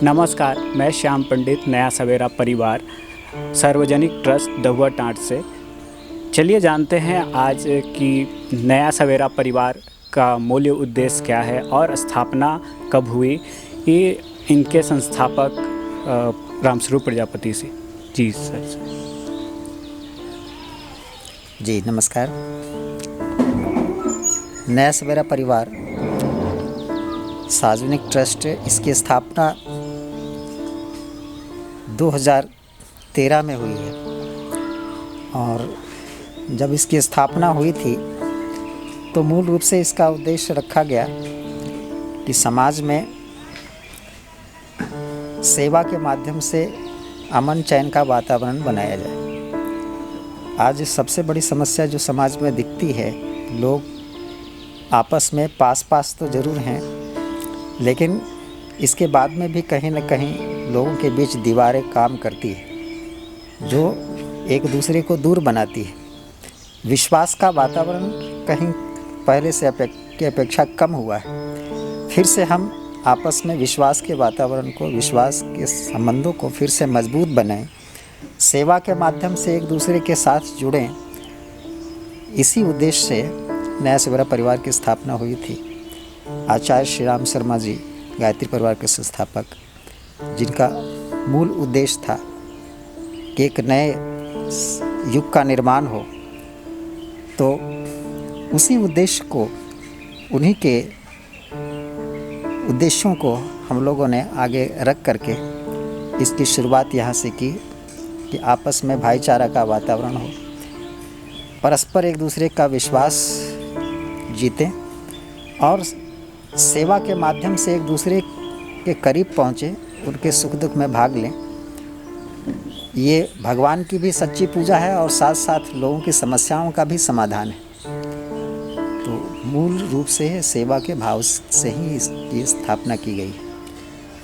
नमस्कार, मैं श्याम पंडित, नया सवेरा परिवार, सार्वजनिक ट्रस्ट दहुआ टाँट से। चलिए जानते हैं आज कि नया सवेरा परिवार का मूल्य उद्देश्य क्या है और स्थापना कब हुई। ये इनके संस्थापक रामस्वरूप प्रजापति से। जी सर। जी नमस्कार। नया सवेरा परिवार सार्वजनिक ट्रस्ट, इसकी स्थापना 2013 में हुई है और जब इसकी स्थापना हुई थी तो मूल रूप से इसका उद्देश्य रखा गया कि समाज में सेवा के माध्यम से अमन चैन का वातावरण बनाया जाए। आज सबसे बड़ी समस्या जो समाज में दिखती है, लोग आपस में पास तो ज़रूर हैं, लेकिन इसके बाद में भी कहीं न कहीं लोगों के बीच दीवारें काम करती है जो एक दूसरे को दूर बनाती है। विश्वास का वातावरण कहीं पहले से की अपेक्षा कम हुआ है। फिर से हम आपस में विश्वास के वातावरण को, विश्वास के संबंधों को फिर से मजबूत बनाएं, सेवा के माध्यम से एक दूसरे के साथ जुड़ें। इसी उद्देश्य से नया सवेरा परिवार की स्थापना हुई थी। आचार्य श्री राम शर्मा जी गायत्री परिवार के संस्थापक, जिनका मूल उद्देश्य था कि एक नए युग का निर्माण हो, तो उसी उद्देश्य को, उन्हीं के उद्देश्यों को हम लोगों ने आगे रख करके इसकी शुरुआत यहाँ से की कि आपस में भाईचारा का वातावरण हो, परस्पर एक दूसरे का विश्वास जीतें और सेवा के माध्यम से एक दूसरे के करीब पहुँचे, उनके सुख दुख में भाग लें। ये भगवान की भी सच्ची पूजा है और साथ साथ लोगों की समस्याओं का भी समाधान है। तो मूल रूप से सेवा के भाव से ही इसकी स्थापना की गई है।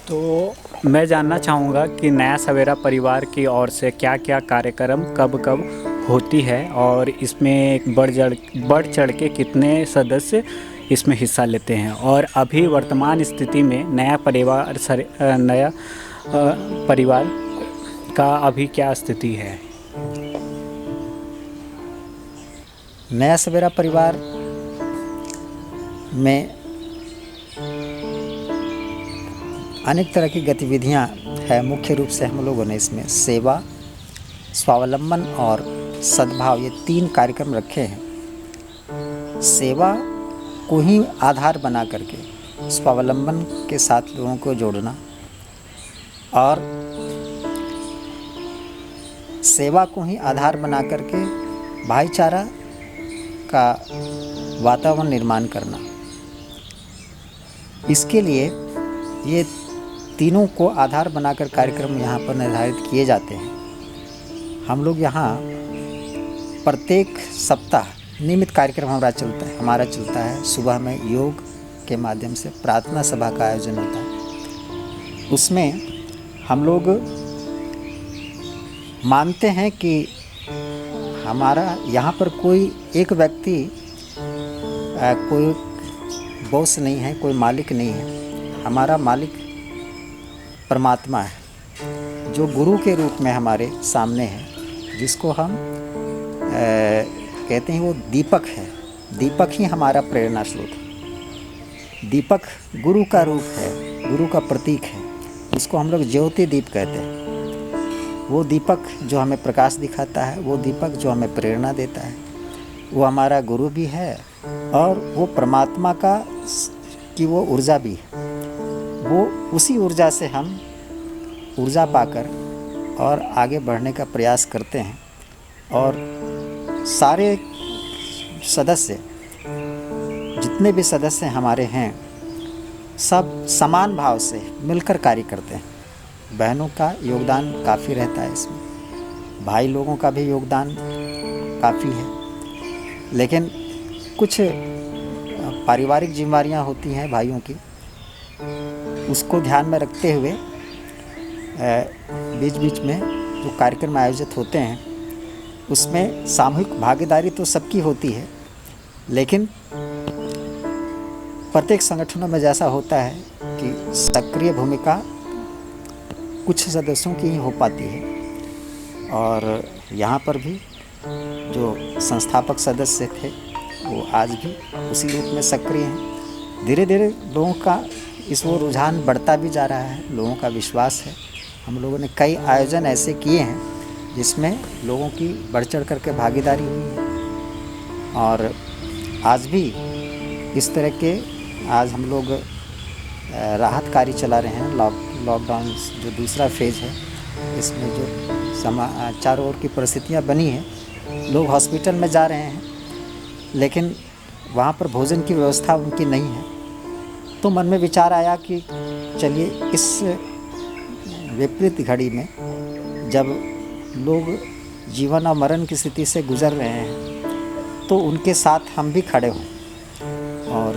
तो मैं जानना चाहूँगा कि नया सवेरा परिवार की ओर से क्या क्या कार्यक्रम कब होती है और इसमें बढ़ चढ़ के कितने सदस्य इसमें हिस्सा लेते हैं, और अभी वर्तमान स्थिति में नया परिवार का अभी क्या स्थिति है। नया सवेरा परिवार में अनेक तरह की गतिविधियां हैं। मुख्य रूप से हम लोगों ने इसमें सेवा, स्वावलंबन और सद्भाव, ये 3 कार्यक्रम रखे हैं। सेवा को ही आधार बना करके स्वावलंबन के साथ लोगों को जोड़ना और सेवा को ही आधार बना करके भाईचारा का वातावरण निर्माण करना। इसके लिए ये तीनों को आधार बनाकर कार्यक्रम यहाँ पर निर्धारित किए जाते हैं। हम लोग यहाँ प्रत्येक सप्ताह नियमित कार्यक्रम हमारा चलता है। सुबह में योग के माध्यम से प्रार्थना सभा का आयोजन होता है। उसमें हम लोग मानते हैं कि हमारा यहाँ पर कोई एक व्यक्ति, कोई बॉस नहीं है, कोई मालिक नहीं है। हमारा मालिक परमात्मा है जो गुरु के रूप में हमारे सामने है, जिसको हम कहते हैं वो दीपक है। दीपक ही हमारा प्रेरणा स्रोत है। दीपक गुरु का रूप है, गुरु का प्रतीक है। उसको हम लोग ज्योति दीप कहते हैं। वो दीपक जो हमें प्रकाश दिखाता है, वो दीपक जो हमें प्रेरणा देता है, वो हमारा गुरु भी है और वो परमात्मा की वो ऊर्जा भी है। वो उसी ऊर्जा से हम ऊर्जा पाकर और आगे बढ़ने का प्रयास करते हैं। और सारे सदस्य, जितने भी सदस्य हमारे हैं, सब समान भाव से मिलकर कार्य करते हैं। बहनों का योगदान काफ़ी रहता है इसमें, भाई लोगों का भी योगदान काफ़ी है, लेकिन कुछ पारिवारिक जिम्मेदारियां होती हैं भाइयों की, उसको ध्यान में रखते हुए बीच बीच में जो कार्यक्रम आयोजित होते हैं उसमें सामूहिक भागीदारी तो सबकी होती है, लेकिन प्रत्येक संगठनों में जैसा होता है कि सक्रिय भूमिका कुछ सदस्यों की ही हो पाती है। और यहाँ पर भी जो संस्थापक सदस्य थे वो आज भी उसी रूप में सक्रिय हैं। धीरे धीरे लोगों का इस वो रुझान बढ़ता भी जा रहा है, लोगों का विश्वास है। हम लोगों ने कई आयोजन ऐसे किए हैं जिसमें लोगों की बढ़ चढ़ करके भागीदारी हुई है। और आज भी इस तरह के आज हम लोग राहत कार्य चला रहे हैं। लॉकडाउन जो दूसरा फेज़ है, इसमें जो चारों ओर की परिस्थितियाँ बनी हैं, लोग हॉस्पिटल में जा रहे हैं लेकिन वहाँ पर भोजन की व्यवस्था उनकी नहीं है। तो मन में विचार आया कि चलिए इस विपरीत घड़ी में जब लोग जीवन और मरण की स्थिति से गुजर रहे हैं तो उनके साथ हम भी खड़े हों। और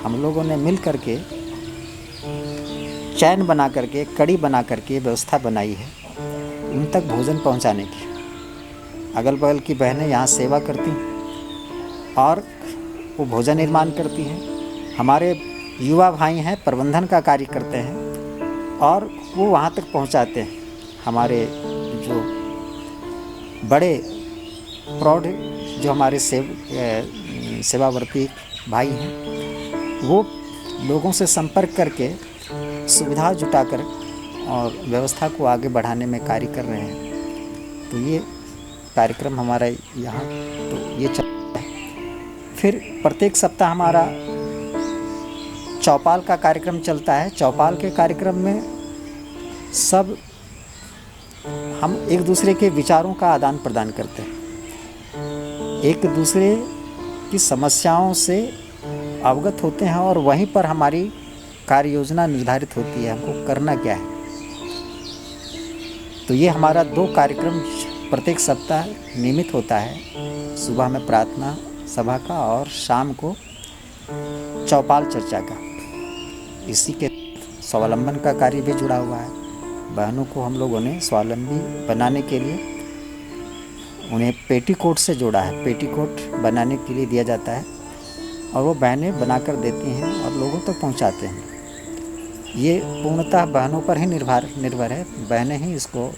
हम लोगों ने मिल करके चैन बना करके, कड़ी बना करके व्यवस्था बनाई है उन तक भोजन पहुंचाने की। अगल बगल की बहनें यहाँ सेवा करती हैं और वो भोजन निर्माण करती हैं। हमारे युवा भाई हैं, प्रबंधन का कार्य करते हैं और वो वहाँ तक पहुँचाते हैं। हमारे जो बड़े प्रौढ़ जो हमारे सेवावर्ती भाई हैं, वो लोगों से संपर्क करके सुविधा जुटाकर और व्यवस्था को आगे बढ़ाने में कार्य कर रहे हैं। तो ये कार्यक्रम हमारा यहाँ तो ये चल रहा है। फिर प्रत्येक सप्ताह हमारा चौपाल का कार्यक्रम चलता है। चौपाल के कार्यक्रम में सब हम एक दूसरे के विचारों का आदान प्रदान करते हैं, एक दूसरे की समस्याओं से अवगत होते हैं और वहीं पर हमारी कार्य योजना निर्धारित होती है, हमको करना क्या है। तो ये हमारा 2 कार्यक्रम प्रत्येक सप्ताह नियमित होता है, सुबह में प्रार्थना सभा का और शाम को चौपाल चर्चा का। इसी के स्वावलंबन का कार्य भी जुड़ा हुआ है। बहनों को हम लोगों ने स्वावलंबी बनाने के लिए उन्हें पेटीकोट से जोड़ा है। पेटीकोट बनाने के लिए दिया जाता है और वो बहनें बनाकर देती हैं और लोगों तक पहुंचाते हैं। ये पूर्णतः बहनों पर ही निर्भर है। बहनें ही इसको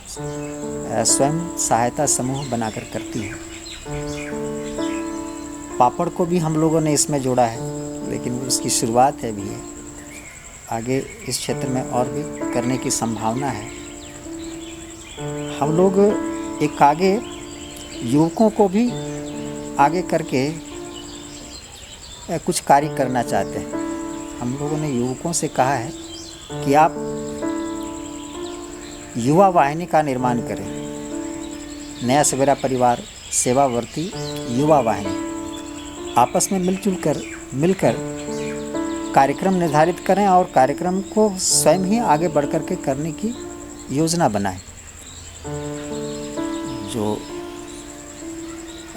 स्वयं सहायता समूह बनाकर करती हैं। पापड़ को भी हम लोगों ने इसमें जोड़ा है, लेकिन उसकी शुरुआत है भी है। आगे इस क्षेत्र में और भी करने की संभावना है। हम लोग एक आगे युवकों को भी आगे करके कुछ कार्य करना चाहते हैं। हम लोगों ने युवकों से कहा है कि आप युवा वाहिनी का निर्माण करें। नया सवेरा परिवार सेवावर्ती युवा वाहिनी आपस में मिलकर कार्यक्रम निर्धारित करें और कार्यक्रम को स्वयं ही आगे बढ़ कर के करने की योजना बनाएं। जो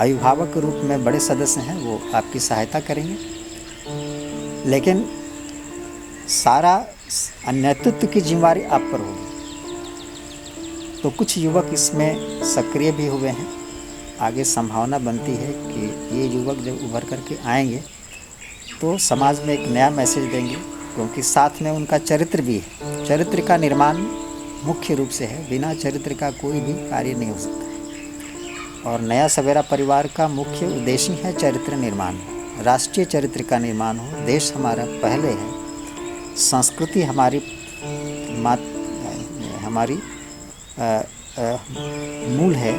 अभिभावक के रूप में बड़े सदस्य हैं वो आपकी सहायता करेंगे, लेकिन सारा नेतृत्व की जिम्मेदारी आप पर होगी। तो कुछ युवक इसमें सक्रिय भी हुए हैं। आगे संभावना बनती है कि ये युवक जब उभर करके आएंगे तो समाज में एक नया मैसेज देंगे, क्योंकि साथ में उनका चरित्र भी है। चरित्र का निर्माण मुख्य रूप से है, बिना चरित्र का कोई भी कार्य नहीं हो सकता। और नया सवेरा परिवार का मुख्य उद्देश्य है चरित्र निर्माण, राष्ट्रीय चरित्र का निर्माण हो। देश हमारा पहले है, संस्कृति हमारी मूल है,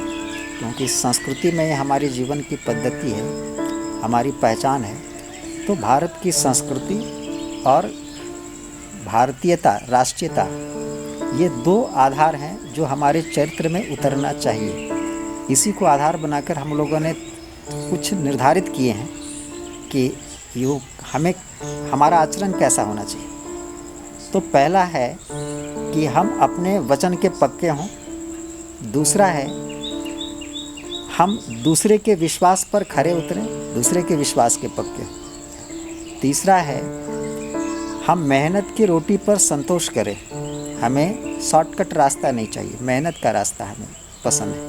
क्योंकि संस्कृति में हमारी जीवन की पद्धति है, हमारी पहचान है। तो भारत की संस्कृति और भारतीयता, राष्ट्रीयता, ये 2 आधार हैं जो हमारे चरित्र में उतरना चाहिए। इसी को आधार बनाकर हम लोगों ने कुछ निर्धारित किए हैं कि हमारा आचरण कैसा होना चाहिए। तो पहला है कि हम अपने वचन के पक्के हों। दूसरा है हम दूसरे के विश्वास पर खरे उतरें, दूसरे के विश्वास के पक्के हों। तीसरा है हम मेहनत की रोटी पर संतोष करें। हमें शॉर्टकट रास्ता नहीं चाहिए, मेहनत का रास्ता हमें पसंद है।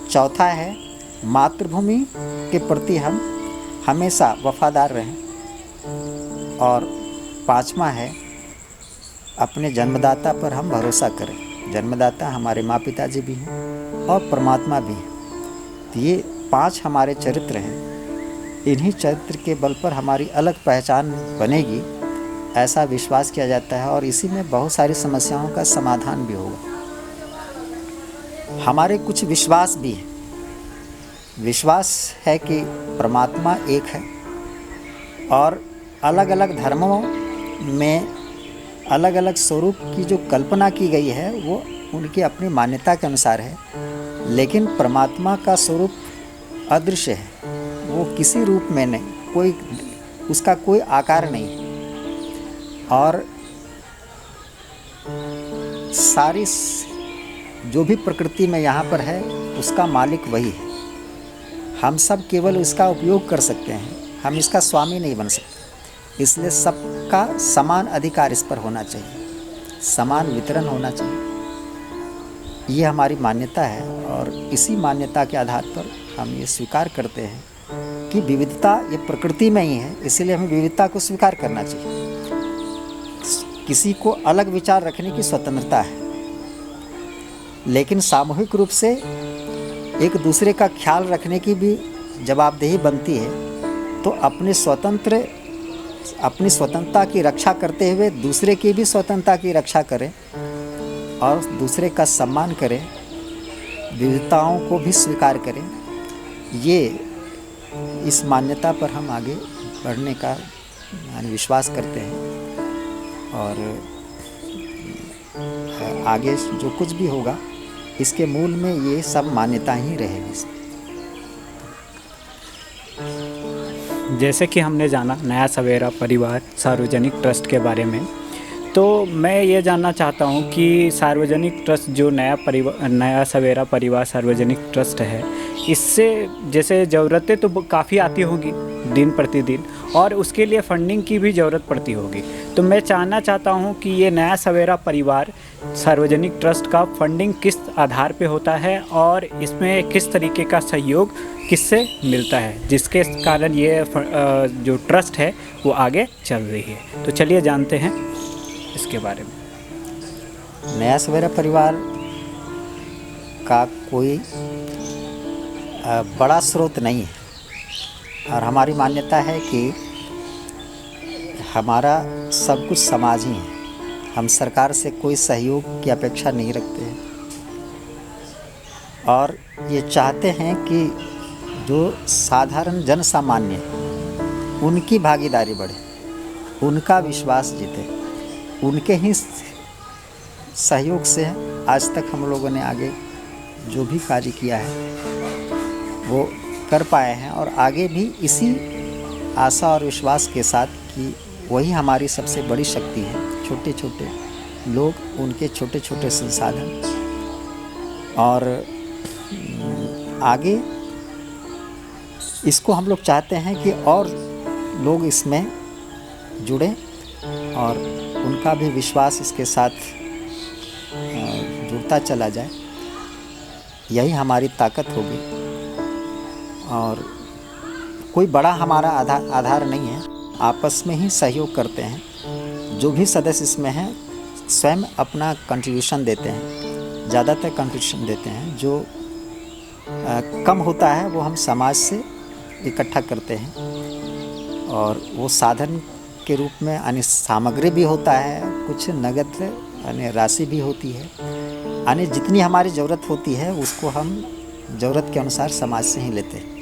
चौथा है मातृभूमि के प्रति हम हमेशा वफादार रहें। और 5वां है अपने जन्मदाता पर हम भरोसा करें। जन्मदाता हमारे माँ पिताजी भी हैं और परमात्मा भी हैं। तो ये 5 हमारे चरित्र हैं। इन्हीं चरित्र के बल पर हमारी अलग पहचान बनेगी, ऐसा विश्वास किया जाता है और इसी में बहुत सारी समस्याओं का समाधान भी होगा। हमारे कुछ विश्वास भी हैं। विश्वास है कि परमात्मा एक है और अलग अलग धर्मों में अलग अलग स्वरूप की जो कल्पना की गई है वो उनकी अपनी मान्यता के अनुसार है, लेकिन परमात्मा का स्वरूप अदृश्य है। वो किसी रूप में नहीं, उसका कोई आकार नहीं है और सारी जो भी प्रकृति में यहाँ पर है उसका मालिक वही है। हम सब केवल इसका उपयोग कर सकते हैं, हम इसका स्वामी नहीं बन सकते। इसलिए सबका समान अधिकार इस पर होना चाहिए, समान वितरण होना चाहिए। ये हमारी मान्यता है और इसी मान्यता के आधार पर हम ये स्वीकार करते हैं कि विविधता ये प्रकृति में ही है, इसलिए हमें विविधता को स्वीकार करना चाहिए। किसी को अलग विचार रखने की स्वतंत्रता है, लेकिन सामूहिक रूप से एक दूसरे का ख्याल रखने की भी जवाबदेही बनती है। तो अपनी स्वतंत्रता की रक्षा करते हुए दूसरे की भी स्वतंत्रता की रक्षा करें और दूसरे का सम्मान करें, विविधताओं को भी स्वीकार करें। ये इस मान्यता पर हम आगे बढ़ने का विश्वास करते हैं और आगे जो कुछ भी होगा इसके मूल में ये सब मान्यता ही रहेगी। जैसे कि हमने जाना नया सवेरा परिवार सार्वजनिक ट्रस्ट के बारे में, तो मैं ये जानना चाहता हूँ कि सार्वजनिक ट्रस्ट जो नया सवेरा परिवार सार्वजनिक ट्रस्ट है, इससे जैसे ज़रूरतें तो काफ़ी आती होंगी दिन प्रतिदिन और उसके लिए फंडिंग की भी ज़रूरत पड़ती होगी। तो मैं जानना चाहता हूँ कि ये नया सवेरा परिवार सार्वजनिक ट्रस्ट का फंडिंग किस आधार पे होता है और इसमें किस तरीके का सहयोग किससे मिलता है, जिसके कारण ये जो ट्रस्ट है वो आगे चल रही है। तो चलिए जानते हैं इसके बारे में। नया सवेरा परिवार का कोई बड़ा स्रोत नहीं है और हमारी मान्यता है कि हमारा सब कुछ समाज ही है। हम सरकार से कोई सहयोग की अपेक्षा नहीं रखते हैं और ये चाहते हैं कि जो साधारण जन सामान्य उनकी भागीदारी बढ़े, उनका विश्वास जीते। उनके ही सहयोग से आज तक हम लोगों ने आगे जो भी कार्य किया है वो कर पाए हैं और आगे भी इसी आशा और विश्वास के साथ कि वही हमारी सबसे बड़ी शक्ति है। छोटे छोटे लोग, उनके छोटे छोटे संसाधन और आगे इसको हम लोग चाहते हैं कि और लोग इसमें जुड़ें और उनका भी विश्वास इसके साथ जुड़ता चला जाए। यही हमारी ताकत होगी और कोई बड़ा हमारा आधार नहीं है। आपस में ही सहयोग करते हैं। जो भी सदस्य इसमें हैं स्वयं अपना कंट्रीब्यूशन देते हैं, ज़्यादातर कंट्रीब्यूशन देते हैं। जो कम होता है वो हम समाज से इकट्ठा करते हैं और वो साधन के रूप में यानी सामग्री भी होता है, कुछ नगद यानी राशि भी होती है। यानी जितनी हमारी ज़रूरत होती है उसको हम ज़रूरत के अनुसार समाज से ही लेते हैं।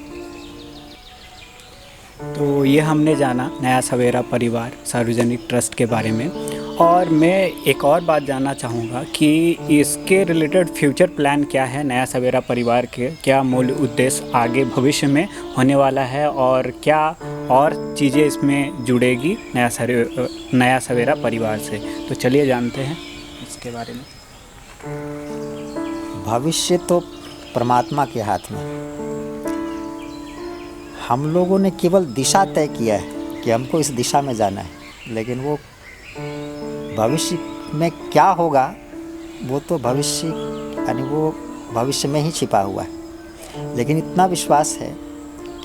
तो ये हमने जाना नया सवेरा परिवार सार्वजनिक ट्रस्ट के बारे में और मैं एक और बात जानना चाहूँगा कि इसके रिलेटेड फ्यूचर प्लान क्या है नया सवेरा परिवार के, क्या मूल उद्देश्य आगे भविष्य में होने वाला है और क्या और चीज़ें इसमें जुड़ेगी नया सवेरा परिवार से। तो चलिए जानते हैं इसके बारे में। भविष्य तो परमात्मा के हाथ में। हम लोगों ने केवल दिशा तय किया है कि हमको इस दिशा में जाना है, लेकिन वो भविष्य में क्या होगा वो तो भविष्य यानी वो भविष्य में ही छिपा हुआ है। लेकिन इतना विश्वास है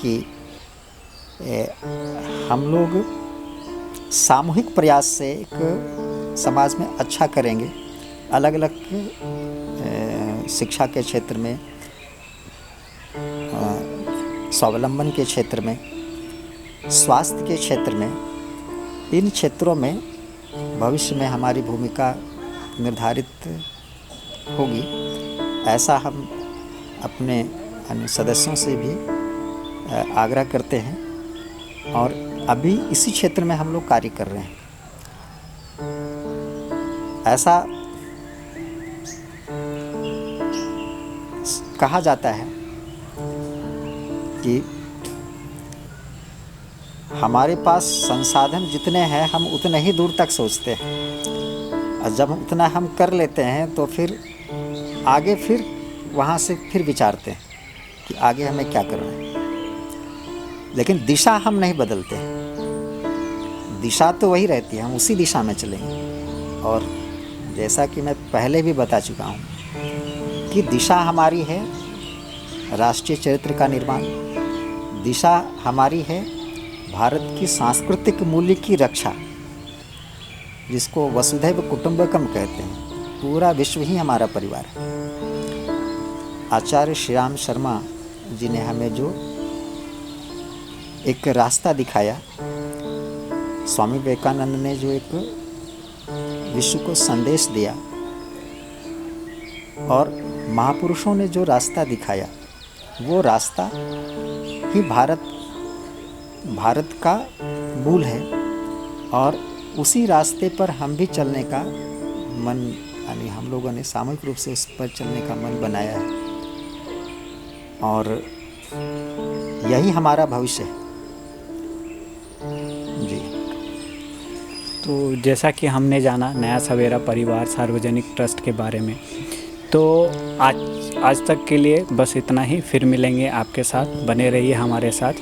कि हम लोग सामूहिक प्रयास से एक समाज में अच्छा करेंगे, अलग अलग शिक्षा के क्षेत्र में, स्वावलंबन के क्षेत्र में, स्वास्थ्य के क्षेत्र में, इन क्षेत्रों में भविष्य में हमारी भूमिका निर्धारित होगी, ऐसा हम अपने अन्य सदस्यों से भी आग्रह करते हैं। और अभी इसी क्षेत्र में हम लोग कार्य कर रहे हैं। ऐसा कहा जाता है कि हमारे पास संसाधन जितने हैं हम उतने ही दूर तक सोचते हैं, और जब उतना हम कर लेते हैं तो फिर आगे फिर वहाँ से फिर विचारते हैं कि आगे हमें क्या करना है। लेकिन दिशा हम नहीं बदलते, दिशा तो वही रहती है, हम उसी दिशा में चलेंगे। और जैसा कि मैं पहले भी बता चुका हूँ कि दिशा हमारी है राष्ट्रीय चरित्र का निर्माण, दिशा हमारी है भारत की सांस्कृतिक मूल्य की रक्षा, जिसको वसुधैव कुटुंबकम कहते हैं। पूरा विश्व ही हमारा परिवार है। आचार्य श्री राम शर्मा जी ने हमें जो एक रास्ता दिखाया, स्वामी विवेकानंद ने जो एक विश्व को संदेश दिया, और महापुरुषों ने जो रास्ता दिखाया, वो रास्ता ही भारत का मूल है। और उसी रास्ते पर हम भी चलने का मन, यानी हम लोगों ने सामूहिक रूप से उस पर चलने का मन बनाया है, और यही हमारा भविष्य है जी। तो जैसा कि हमने जाना नया सवेरा परिवार सार्वजनिक ट्रस्ट के बारे में, तो आज तक के लिए बस इतना ही। फिर मिलेंगे आपके साथ, बने रहिए हमारे साथ।